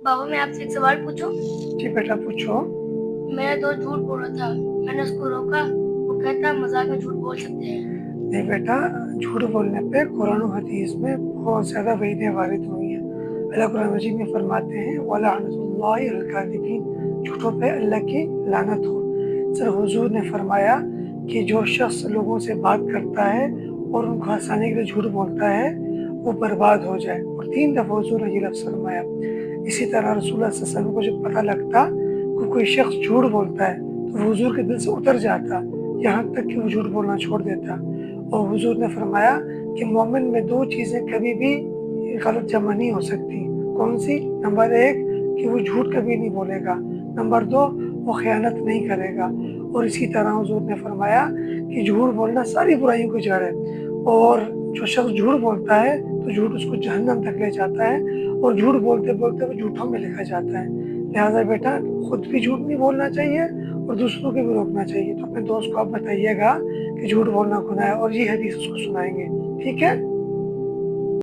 बाबा मैं आपसे एक सवाल पूछूं? जी बेटा पूछो। मेरा दोस्त झूठ बोल रहा था, मैंने उसको रोका। वो कहता मजाक में झूठ बोल सकते हैं। नहीं बेटा, झूठ बोलने पे कुरान और हदीस में बहुत ज़्यादा वईदें वारिद हुई हैं। अल्लाह कुरान मजीद में फरमाते हैं वलअनतुल्लाहि अलल काज़िबीन, झूठों पे अल्लाह की लानत हो। सर हुजूर ने फरमाया कि जो शख्स लोगों से बात करता है और उनको हंसाने के लिए झूठ बोलता है वो बर्बाद हो जाए। और 3 दफ़ा हुजूर ने ये लफ्ज़ फरमाया। इसी तरह रसूलुल्लाह सल्लल्लाहु अलैहि वसल्लम को जब पता लगता कि कोई शख्स झूठ बोलता है तो हुजूर के दिल से उतर जाता, यहाँ तक कि वो झूठ बोलना छोड़ देता। और हुजूर ने फरमाया कि मोमिन में 2 चीज़ें कभी भी गलत जमा नहीं हो सकती। कौन सी? नंबर 1 कि वो झूठ कभी नहीं बोलेगा, नंबर 2 वो ख़यानत नहीं करेगा। और इसी तरह हुजूर ने फरमाया कि झूठ बोलना सारी बुराइयों की जड़ है, और जो शख्स झूठ बोलता है तो झूठ उसको जहन्नम तक ले जाता है, और झूठ बोलते बोलते वो झूठों में लिखा जाता है। लिहाजा बेटा खुद भी झूठ नहीं बोलना चाहिए और दूसरों को भी रोकना चाहिए। तो अपने दोस्त को आप बताइएगा कि झूठ बोलना गुनाह है और ये हदीस उसको सुनाएंगे, ठीक है?